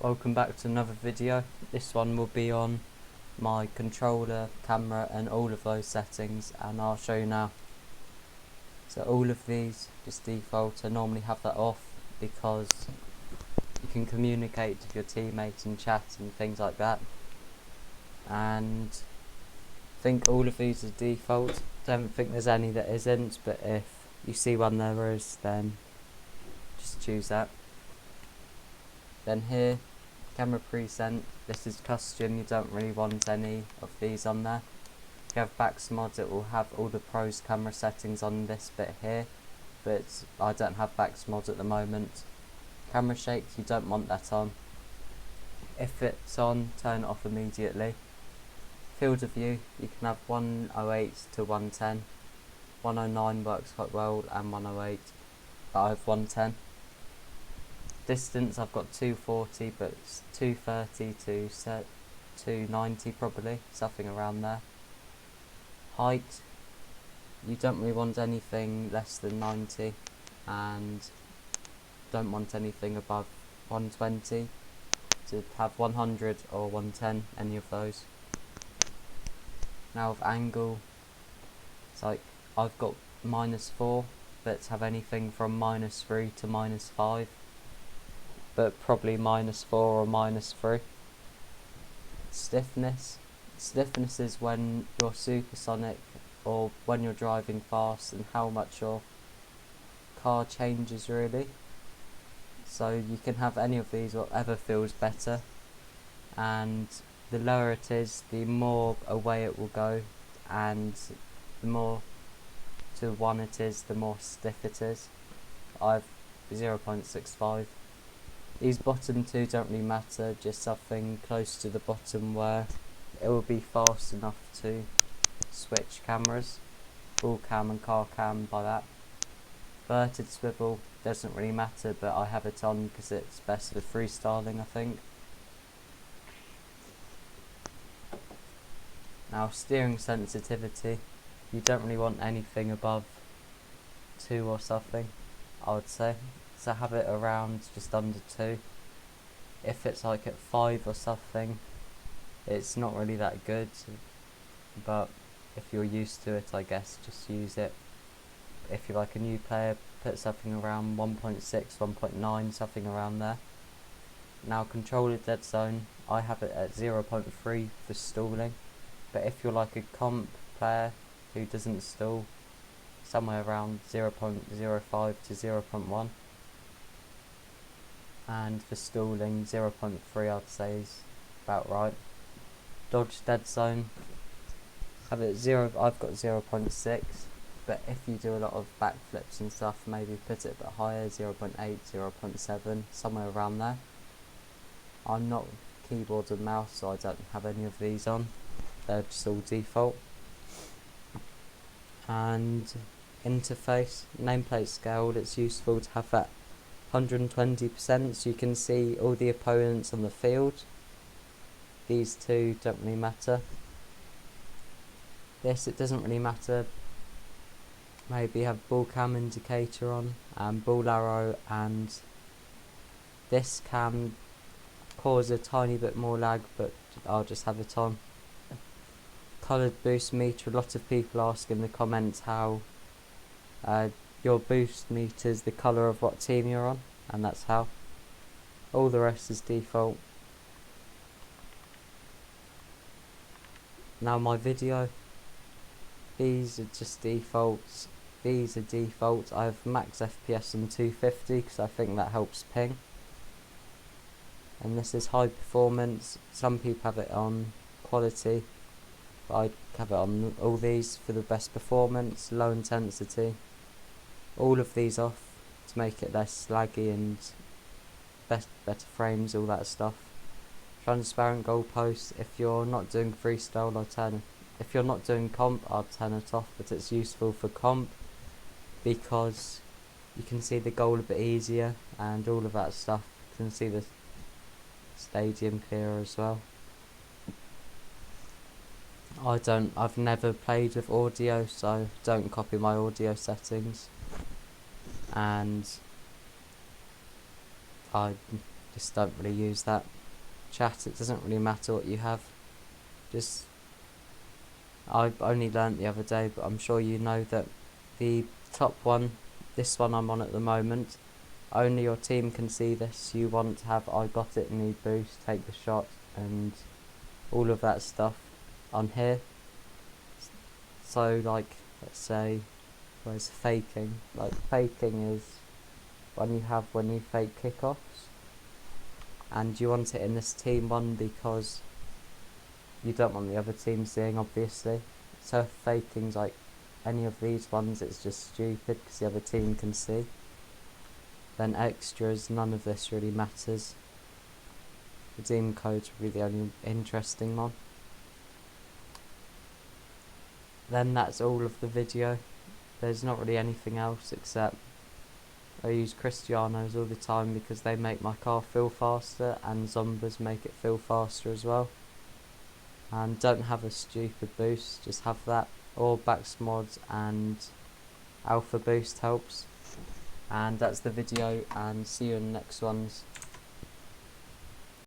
Welcome back to another video. This one will be on my controller, camera and all of those settings, and I'll show you now. So all of these just default. I normally have that off because you can communicate with your teammates and chat and things like that, and I think all of these are default. Don't think there's any that isn't, but if you see one there is, then just choose that. Then here, camera preset, this is custom, you don't really want any of these on there. If you have Baxmods, it will have all the pros camera settings on this bit here, but I don't have Baxmods at the moment. Camera shake, you don't want that on. If it's on, turn it off immediately. Field of view, you can have 108 to 110. 109 works quite well, and 108, but I have 110. Distance, I've got 240, but it's 230 to 290 probably, something around there. Height, you don't really want anything less than 90, and don't want anything above 120. To have 100 or 110, any of those. Now with angle, it's like I've got -4, but have anything from -3 to -5. But probably -4 or -3. Stiffness is when you're supersonic or when you're driving fast and how much your car changes really. So you can have any of these, whatever feels better, and the lower it is, the more away it will go, and the more to 1 it is, the more stiff it is. I've 0.65. These bottom two don't really matter, just something close to the bottom where it will be fast enough to switch cameras. Full cam and car cam by that. Verted swivel doesn't really matter, but I have it on because it's best for freestyling, I think. Now steering sensitivity, you don't really want anything above 2 or something, I would say. So have it around just under 2. If it's like at 5 or something, it's not really that good, but if you're used to it, I guess just use it. If you're like a new player, put something around 1.6, 1.9, something around there. Now controller dead zone, I have it at 0.3 for stalling, but if you're like a comp player who doesn't stall, somewhere around 0.05 to 0.1. And for stalling, 0.3 I'd say is about right. Dodge dead zone, I've got 0.6, but if you do a lot of backflips and stuff, maybe put it a bit higher, 0.8, 0.7, somewhere around there. I'm not keyboard and mouse, so I don't have any of these on, they're just all default. And interface, nameplate scale, it's useful to have that 120% so you can see all the opponents on the field. These two don't really matter. This, it doesn't really matter. Maybe have ball cam indicator on and ball arrow, and this can cause a tiny bit more lag, but I'll just have it on. Coloured boost meter, a lot of people ask in the comments how your boost meter is the colour of what team you're on, and that's how. All the rest is default. Now my video, these are just defaults. These are default. I have max FPS on 250 because I think that helps ping. And this is high performance. Some people have it on quality, but I have it on all these for the best performance. Low intensity. All of these off to make it less laggy and better frames, all that stuff. Transparent goalposts, if you're not doing freestyle, I'll turn it. If you're not doing comp, I'll turn it off, but it's useful for comp because you can see the goal a bit easier and all of that stuff. You can see the stadium clearer as well. I've never played with audio, so don't copy my audio settings. And just don't really use that. Chat, it doesn't really matter what you have. Just, I only learnt the other day, but I'm sure you know that the top one, this one I'm on at the moment, only your team can see this. You want to have I got it, need boost, take the shot, and all of that stuff on here. So like, let's say, where's faking? Like faking is when you fake kickoffs, and you want it in this team one because you don't want the other team seeing, obviously. So if faking's like any of these ones, it's just stupid because the other team can see. Then extras, none of this really matters. Redeem code's really the only interesting one. Then that's all of the video. There's not really anything else except I use Cristianos all the time because they make my car feel faster, and Zombas make it feel faster as well. And don't have a stupid boost, just have that, or Bax mods and Alpha boost helps. And that's the video, and see you in the next ones.